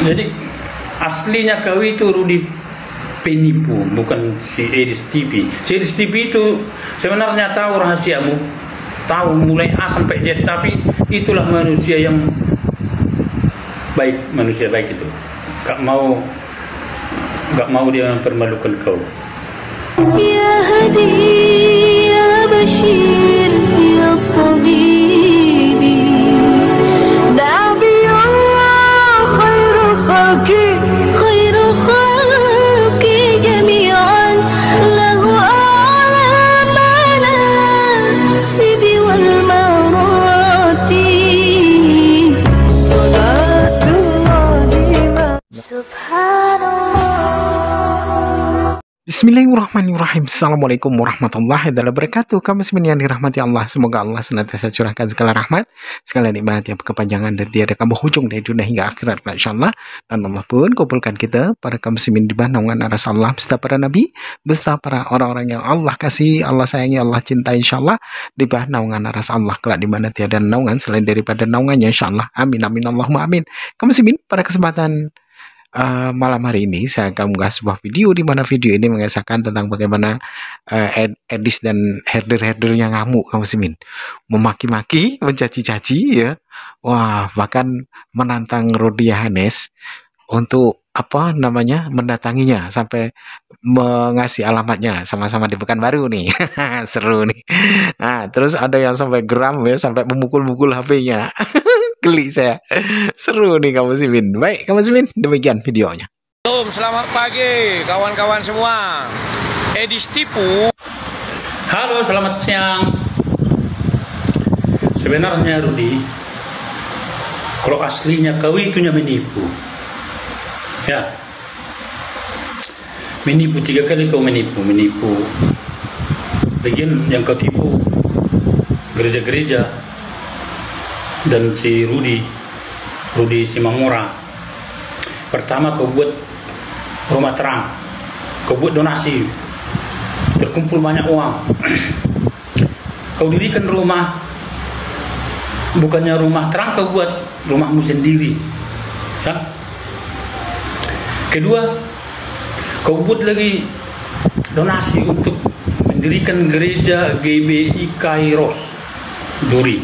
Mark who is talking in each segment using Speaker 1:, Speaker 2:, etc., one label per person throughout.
Speaker 1: Jadi aslinya kau itu Rudi penipu, bukan si Edis TV. Si Edis TV itu sebenarnya tahu rahasiamu, tahu mulai A sampai Z, tapi itulah manusia yang baik, manusia baik itu. Gak mau dia mempermalukan kau.
Speaker 2: Ya Hadi, ya Bashir, ya Tabibi, Nabi Allah, khairul khalqi, khairul khalqi jami'an, lahu a'la manasibi wal maratib, salatullah subhanallah.
Speaker 3: Bismillahirrahmanirrahim. Assalamualaikum warahmatullahi wabarakatuh. Kaum muslimin yang dirahmati Allah, semoga Allah senantiasa curahkan segala rahmat, segala nikmat yang berkepanjangan dan tiada kabuh ujung dari dunia hingga akhirat, insyaallah. Dan Allah pun kumpulkan kita para kaum muslimin di bawah naungan aras Allah beserta para nabi, beserta para orang-orang yang Allah kasih, Allah sayangi, Allah cintai, insyaallah, di bawah naungan aras Allah kelak di mana tiada naungan selain daripada naungannya, insyaallah. Amin amin Allahumma amin. Kaum muslimin, pada kesempatan malam hari ini saya akan mengunggah sebuah video di mana video ini mengisahkan tentang bagaimana Edis dan herder-herdernya ngamuk, kaum muslimin, memaki-maki, mencaci-caci ya. Wah, bahkan menantang Rudy Yohanes untuk mendatanginya sampai mengasih alamatnya, sama-sama di Pekanbaru nih. Seru nih. Nah, terus ada yang sampai geram ya, sampai memukul-mukul HP-nya. Geli saya. Seru nih kamu muslimin. Baik kamu muslimin, demikian videonya.
Speaker 4: Selamat pagi kawan-kawan semua. Edis tipu.
Speaker 1: Halo, selamat siang. Sebenarnya Rudi, kalau aslinya kau itunya menipu. Ya, menipu 3 kali kau menipu. Lagian yang kau tipu gereja-gereja dan si Rudi Simangura. Pertama kau buat rumah terang, kau buat donasi, terkumpul banyak uang. Kau dirikan rumah, bukannya rumah terang, kau buat rumahmu sendiri, ya. Kedua, kau buat lagi donasi untuk mendirikan gereja GBI Kairos Duri.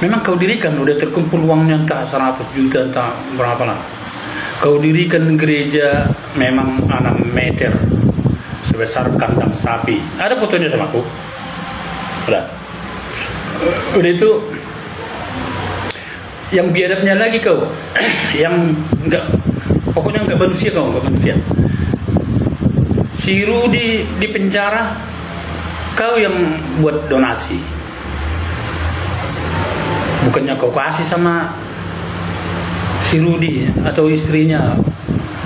Speaker 1: Memang kau dirikan, udah terkumpul uangnya entah 100 juta, entah berapa lah. Kau dirikan gereja memang 6 meter sebesar kandang sapi. Ada fotonya sama aku. Udah itu, yang biadabnya lagi kau, yang pokoknya enggak manusia kau, enggak manusia. Si Rudi di penjara, kau yang buat donasi. Bukannya kau kasih sama si Rudi atau istrinya,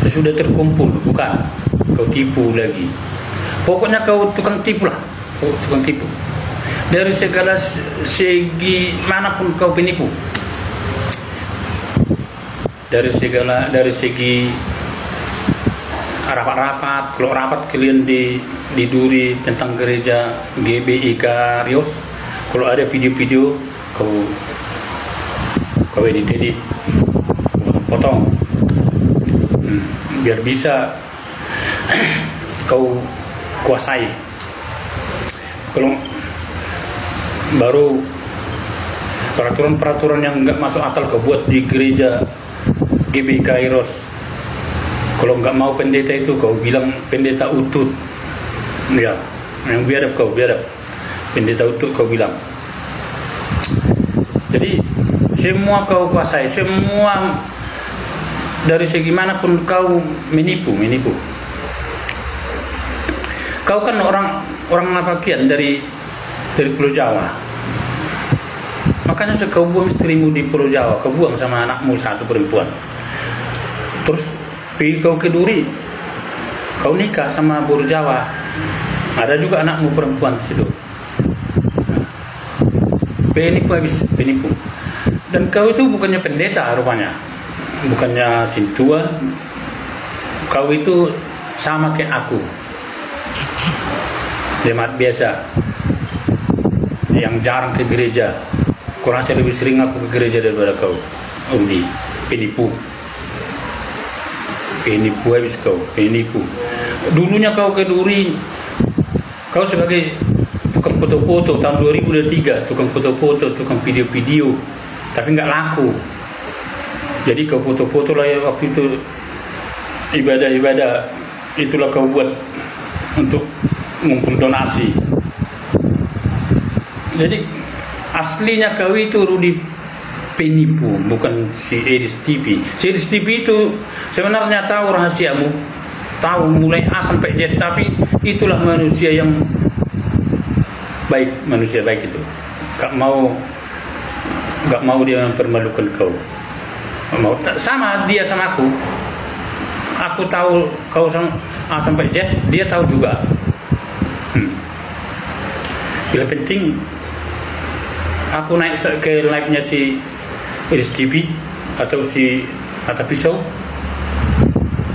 Speaker 1: sudah terkumpul, bukan. Kau tipu lagi. Pokoknya kau tukang tipu lah, tukang tipu. Dari segala segi manapun kau penipu. Dari segi rapat-rapat, kalau rapat kalian di Duri tentang gereja GBI Karios, kalau ada video-video kau edit, potong, biar bisa kau kuasai. Kalau baru peraturan-peraturan yang nggak masuk akal kau buat di gereja GBI Kairos. Kalau nggak mau pendeta itu kau bilang pendeta utut, ya, yang biadab kau, biadab pendeta utut kau bilang. Jadi semua kau kuasai, semua dari segi manapun kau menipu. Kau kan orang Napakian dari Pulau Jawa. Makanya kau buang istrimu di Pulau Jawa, kau buang sama anakmu 1 perempuan. Terus pergi kau ke Duri, kau nikah sama buruh Jawa. Ada juga anakmu perempuan situ. Penipu habis, penipu. Dan kau itu bukannya pendeta rupanya, bukannya sintua. Kau itu sama kayak aku, jemaat biasa yang jarang ke gereja. Kurasa lebih sering aku ke gereja daripada kau, Rudi. penipu. Penipu habis kau, penipu. Dulunya kau ke Duri, kau sebagai tukang foto-foto tahun 2003, tukang foto-foto, tukang video-video, tapi nggak laku. Jadi kau foto-foto lah ya waktu itu, ibadah-ibadah itulah kau buat untuk ngumpul donasi. Jadi aslinya kau itu Rudi penipu, bukan si Edis TV. Si Edis TV itu sebenarnya tahu rahasiamu, tahu mulai A sampai Z, tapi itulah manusia yang baik, manusia baik itu. Gak mau dia mempermalukan kau. Mau sama dia sama aku. Aku tahu kau A sampai Z, dia tahu juga. Bila penting aku naik ke live-nya si Edis TV atau si Mata Pisau,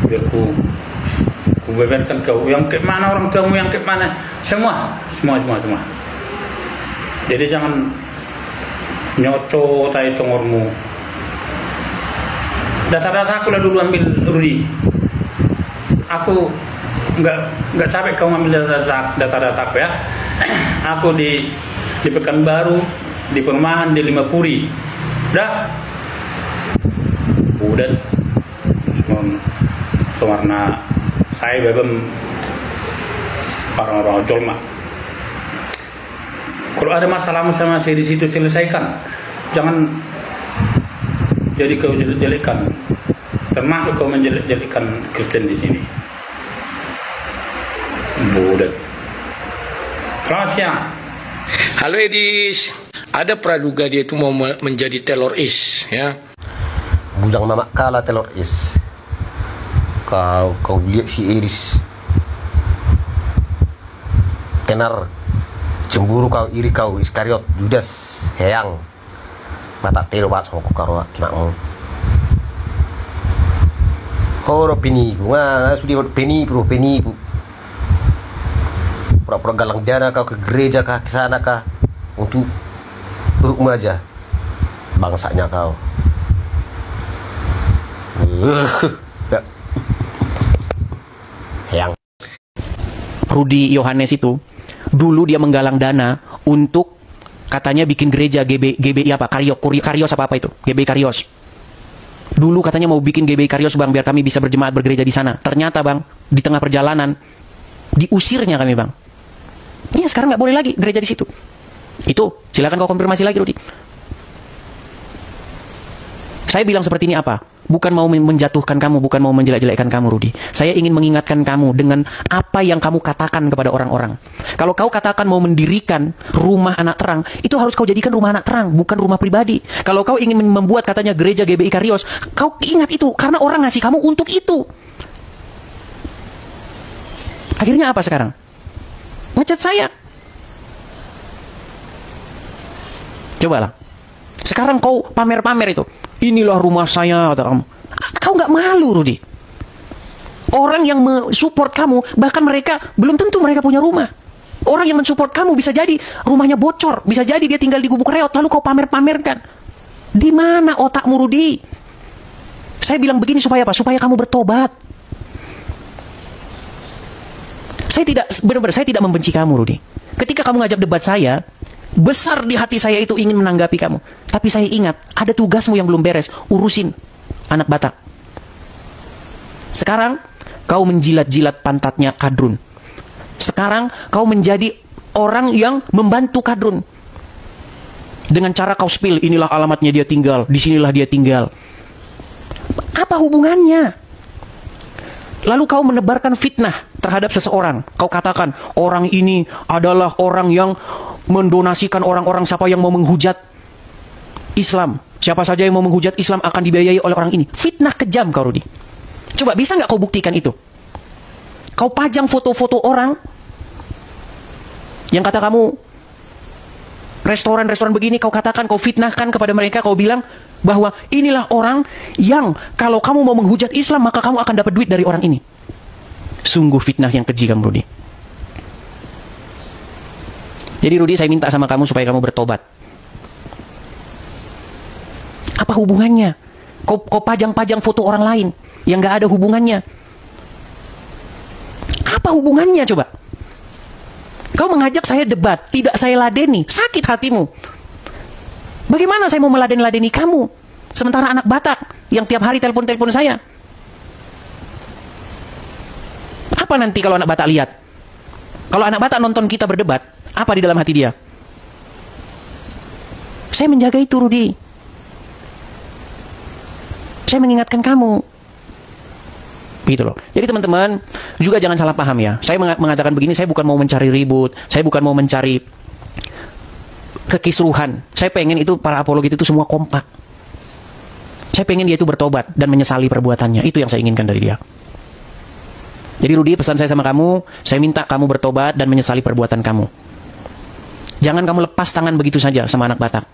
Speaker 1: biar ku beberkan kau yang ke mana, orang tuamu yang ke mana, semua. Jadi jangan nyocok tai congormu. Data-data aku lah dulu ambil, Rudi. Aku nggak capek kau ngambil data-data aku ya. Aku di Pekanbaru, di Perumahan, di Limapuri, udah sewarna saya babam orang-orang jolma. Kalau ada masalahmu sama saya di situ, selesaikan. Jangan jadi kau jelek-jelekan, termasuk kau menjelek-jelekan Kristen di sini. Budak. Selamat siang.
Speaker 4: Halo Edis, ada praduga dia itu mau menjadi teroris, ya?
Speaker 5: Bujang mamak kalah teroris. Kau lihat si Edis, tenar cemburu kau, iri kau, Iskariot, Judas, Heyang, mata telo bat sama karo kimakmu. Kau penipu, sudah penipu. Pura-pura galang dana kau ke gereja kah, ke sana kah, untuk berumah aja bangsanya kau. Yang
Speaker 6: Rudi Yohanes itu dulu dia menggalang dana untuk katanya bikin gereja GB apa Karios apa itu, GB Karios. Dulu katanya mau bikin GB Karios bang, biar kami bisa berjemaat bergereja di sana. Ternyata bang, di tengah perjalanan diusirnya kami bang. Iya, sekarang nggak boleh lagi gereja di situ. Itu silakan kau konfirmasi lagi, Rudi. Saya bilang seperti ini apa? Bukan mau menjatuhkan kamu, bukan mau menjelek-jelekkan kamu, Rudi. Saya ingin mengingatkan kamu dengan apa yang kamu katakan kepada orang-orang. Kalau kau katakan mau mendirikan rumah anak terang, itu harus kau jadikan rumah anak terang, bukan rumah pribadi. Kalau kau ingin membuat katanya gereja GBI Karios, kau ingat itu, karena orang ngasih kamu untuk itu. Akhirnya apa sekarang? Ngecat saya. Cobalah. Sekarang kau pamer-pamer itu. Inilah rumah saya, kata kamu. Kau nggak malu, Rudi. Orang yang mensupport kamu, bahkan mereka belum tentu mereka punya rumah. Orang yang mensupport kamu bisa jadi rumahnya bocor, bisa jadi dia tinggal di gubuk reot, lalu kau pamer-pamerkan. Di mana otakmu, Rudi? Saya bilang begini supaya apa? Supaya kamu bertobat. Saya tidak membenci kamu, Rudi. Ketika kamu ngajak debat saya, besar di hati saya itu ingin menanggapi kamu. Tapi saya ingat, ada tugasmu yang belum beres. Urusin anak Batak. Sekarang, kau menjilat-jilat pantatnya Kadrun. Sekarang, kau menjadi orang yang membantu Kadrun. Dengan cara kau spill, inilah alamatnya dia tinggal, disinilah dia tinggal. Apa hubungannya? Lalu kau menebarkan fitnah terhadap seseorang. Kau katakan, orang ini adalah orang yang mendonasikan orang-orang siapa yang mau menghujat Islam. Siapa saja yang mau menghujat Islam akan dibiayai oleh orang ini. Fitnah kejam kau, Rudi. Coba, bisa nggak kau buktikan itu? Kau pajang foto-foto orang yang kata kamu restoran-restoran begini, kau katakan, kau fitnahkan kepada mereka, kau bilang bahwa inilah orang yang kalau kamu mau menghujat Islam maka kamu akan dapat duit dari orang ini. Sungguh fitnah yang keji kamu, Rudi. Jadi Rudi, saya minta sama kamu supaya kamu bertobat. Apa hubungannya? Kau pajang-pajang foto orang lain yang nggak ada hubungannya. Apa hubungannya coba? Kau mengajak saya debat, tidak saya ladeni, sakit hatimu. Bagaimana saya mau meladeni kamu? Sementara anak Batak yang tiap hari telepon saya. Apa nanti kalau anak Batak lihat? Kalau anak Batak nonton kita berdebat, apa di dalam hati dia? Saya menjaga itu, Rudi. Saya mengingatkan kamu. Gitu loh. Jadi teman-teman, juga jangan salah paham ya. Saya mengatakan begini, saya bukan mau mencari ribut, saya bukan mau mencari kekisruhan. Saya pengen itu para apologit itu semua kompak. Saya pengen dia itu bertobat dan menyesali perbuatannya. Itu yang saya inginkan dari dia. Jadi Rudi, pesan saya sama kamu, saya minta kamu bertobat dan menyesali perbuatan kamu. Jangan kamu lepas tangan begitu saja sama anak Batak.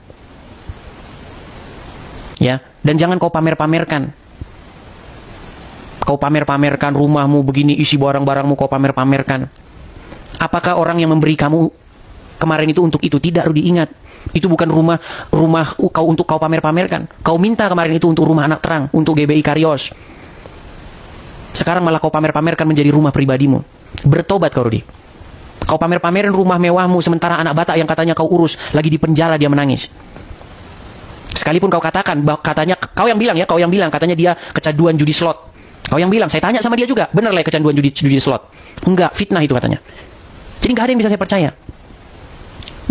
Speaker 6: Ya, dan jangan kau pamer-pamerkan. Kau pamer-pamerkan rumahmu begini, isi barang-barangmu kau pamer-pamerkan. Apakah orang yang memberi kamu kemarin itu untuk itu? Tidak, Rudi, ingat. Itu bukan rumah kau untuk kau pamer-pamerkan. Kau minta kemarin itu untuk rumah anak terang, untuk GBI Karios. Sekarang malah kau pamer-pamerkan menjadi rumah pribadimu. Bertobat kau, Rudi. Kau pamer-pamerin rumah mewahmu, sementara anak Batak yang katanya kau urus lagi di penjara, dia menangis. Sekalipun kau katakan, katanya kau yang bilang katanya dia kecanduan judi slot. Kau yang bilang, saya tanya sama dia juga, benar lah kecanduan judi slot? Enggak, fitnah itu katanya. Jadi nggak ada yang bisa saya percaya.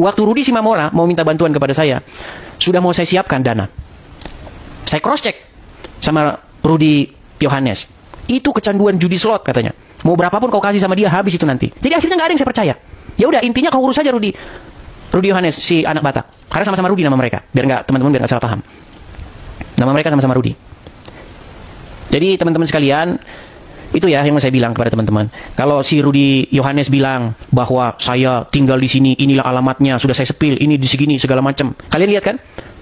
Speaker 6: Waktu Rudi Simamora mau minta bantuan kepada saya, sudah mau saya siapkan dana. Saya cross check sama Rudi Yohanes. Itu kecanduan judi slot katanya. Mau berapapun kau kasih sama dia, habis itu nanti. Jadi akhirnya nggak ada yang saya percaya. Ya udah, intinya kau urus saja Rudi Yohanes, si anak Batak. Karena sama-sama Rudi nama mereka. Biar nggak teman-teman biar nggak salah paham. Nama mereka sama-sama Rudi. Jadi teman-teman sekalian, itu ya yang saya bilang kepada teman-teman. Kalau si Rudi Yohanes bilang bahwa saya tinggal di sini, inilah alamatnya, sudah saya sepil, ini di segini segala macam. Kalian lihat kan?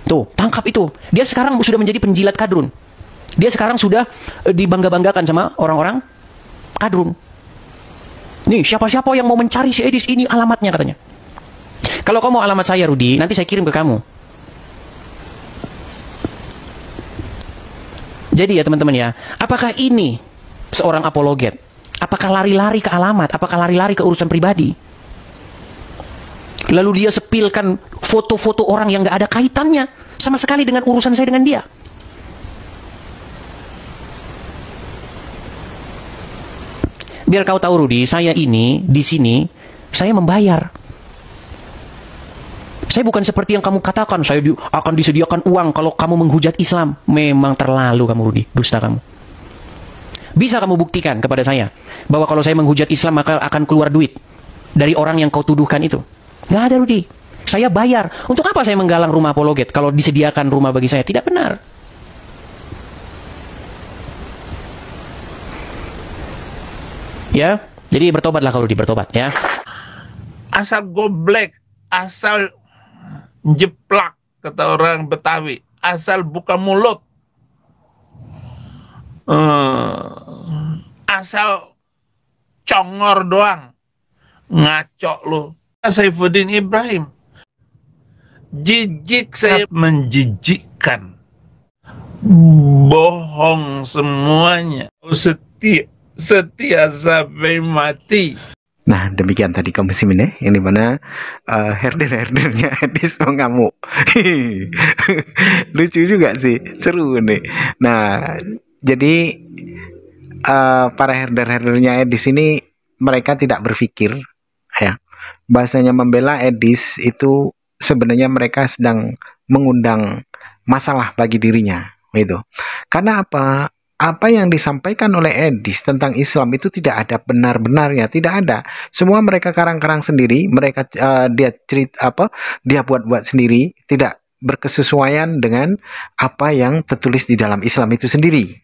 Speaker 6: Tuh, tangkap itu. Dia sekarang sudah menjadi penjilat kadrun. Dia sekarang sudah dibangga-banggakan sama orang-orang kadrun. Nih, siapa-siapa yang mau mencari si Edis, ini alamatnya katanya. Kalau kamu mau alamat saya, Rudi, nanti saya kirim ke kamu. Jadi ya teman-teman ya, apakah ini seorang apologet? Apakah lari-lari ke alamat? Apakah lari-lari ke urusan pribadi? Lalu dia sepilkan foto-foto orang yang gak ada kaitannya sama sekali dengan urusan saya dengan dia. Biar kau tahu Rudi, saya ini di sini saya membayar. Saya bukan seperti yang kamu katakan, saya akan disediakan uang kalau kamu menghujat Islam. Memang terlalu kamu, Rudi, dusta kamu. Bisa kamu buktikan kepada saya bahwa kalau saya menghujat Islam maka akan keluar duit dari orang yang kau tuduhkan itu? Nggak ada, Rudi. Saya bayar. Untuk apa saya menggalang rumah apologet kalau disediakan rumah bagi saya? Tidak benar. Ya, jadi bertobatlah kalau bertobat ya.
Speaker 7: Asal goblek, asal jeplak, kata orang Betawi, asal buka mulut, asal congor doang, ngaco lu. Saifuddin Ibrahim, jijik saya, menjijikkan, bohong semuanya, setia sampai mati.
Speaker 3: Nah, demikian tadi kaum muslimin ya, yang dimana herder-herdernya Edis mengamuk. Lucu juga sih, seru nih. Nah, jadi para herder-herdernya Edis ini mereka tidak berpikir ya, bahasanya membela Edis itu sebenarnya mereka sedang mengundang masalah bagi dirinya, gitu. Karena apa? Apa yang disampaikan oleh Edis tentang Islam itu tidak ada benar-benarnya, tidak ada. Semua mereka karang-karang sendiri, mereka dia buat-buat sendiri, tidak berkesesuaian dengan apa yang tertulis di dalam Islam itu sendiri.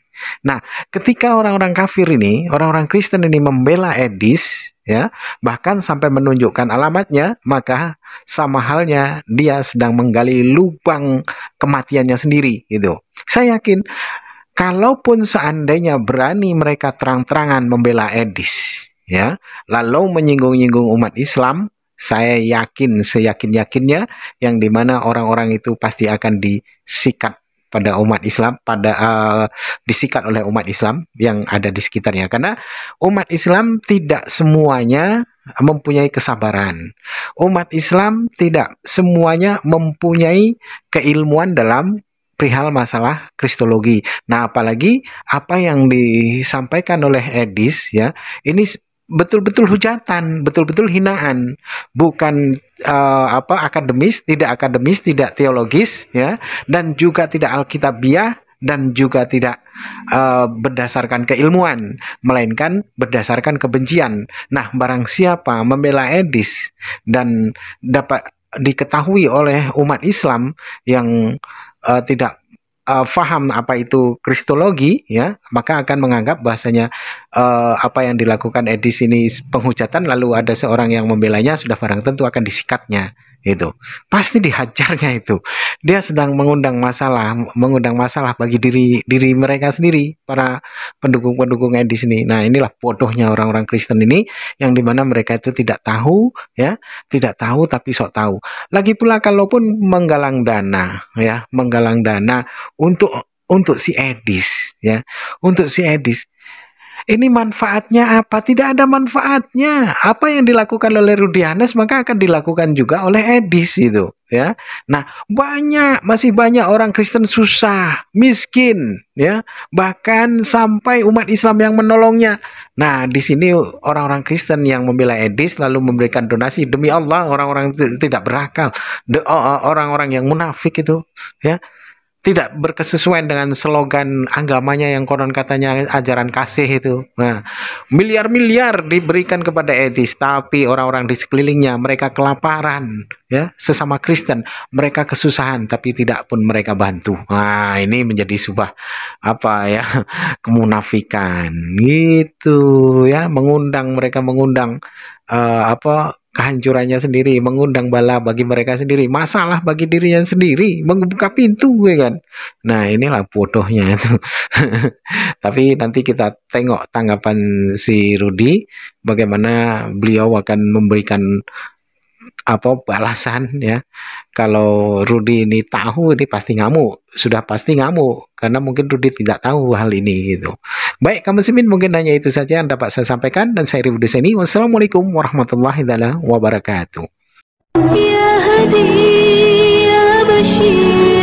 Speaker 3: Nah, ketika orang-orang kafir ini, orang-orang Kristen ini membela Edis, ya, bahkan sampai menunjukkan alamatnya, maka sama halnya dia sedang menggali lubang kematiannya sendiri, gitu. Saya yakin kalaupun seandainya berani mereka terang-terangan membela Edis, ya, lalu menyinggung-nyinggung umat Islam, saya yakin seyakin-yakinnya yang dimana orang-orang itu pasti akan disikat pada umat Islam, disikat oleh umat Islam yang ada di sekitarnya. Karena umat Islam tidak semuanya mempunyai kesabaran. Umat Islam tidak semuanya mempunyai keilmuan dalam perihal masalah kristologi. Nah, apalagi apa yang disampaikan oleh Edis ya, ini betul-betul hujatan, betul-betul hinaan, bukan akademis, tidak teologis ya, dan juga tidak alkitabiah, dan juga tidak berdasarkan keilmuan, melainkan berdasarkan kebencian. Nah, barang siapa membela Edis dan dapat diketahui oleh umat Islam yang tidak faham apa itu kristologi ya, maka akan menganggap bahasanya apa yang dilakukan Edis ini penghujatan, lalu ada seorang yang membelanya, sudah barang tentu akan disikatnya. Itu pasti dihajarnya. Itu dia sedang mengundang masalah bagi diri mereka sendiri, para pendukung Edis ini. Nah, inilah bodohnya orang-orang Kristen ini, yang dimana mereka itu tidak tahu ya, tidak tahu tapi sok tahu. Lagi pula kalaupun menggalang dana untuk si Edis ya, untuk si Edis, ini manfaatnya apa? Tidak ada manfaatnya. Apa yang dilakukan oleh Rudianes maka akan dilakukan juga oleh Edis itu ya. Nah, masih banyak orang Kristen susah, miskin ya, bahkan sampai umat Islam yang menolongnya. Nah, di sini orang-orang Kristen yang membela Edis lalu memberikan donasi, demi Allah, orang-orang tidak berakal, orang-orang yang munafik itu ya, tidak berkesesuaian dengan slogan agamanya yang konon katanya ajaran kasih itu. Nah, miliar-miliar diberikan kepada Edis, tapi orang-orang di sekelilingnya mereka kelaparan ya, sesama Kristen mereka kesusahan, tapi tidak pun mereka bantu. Nah, ini menjadi sebuah kemunafikan gitu ya, mereka mengundang kehancurannya sendiri, mengundang bala bagi mereka sendiri, masalah bagi dirinya sendiri, membuka pintu ya kan. Nah, inilah bodohnya itu. Tapi nanti kita tengok tanggapan si Rudi, bagaimana beliau akan memberikan balasan ya. Kalau Rudi ini tahu, ini pasti ngamuk, sudah pasti ngamuk, karena mungkin Rudi tidak tahu hal ini gitu. Baik, kaum muslimin, mungkin hanya itu saja yang dapat saya sampaikan, dan saya Rudi Seni. Wassalamualaikum warahmatullahi wabarakatuh.
Speaker 2: Ya Hadi ya Bashir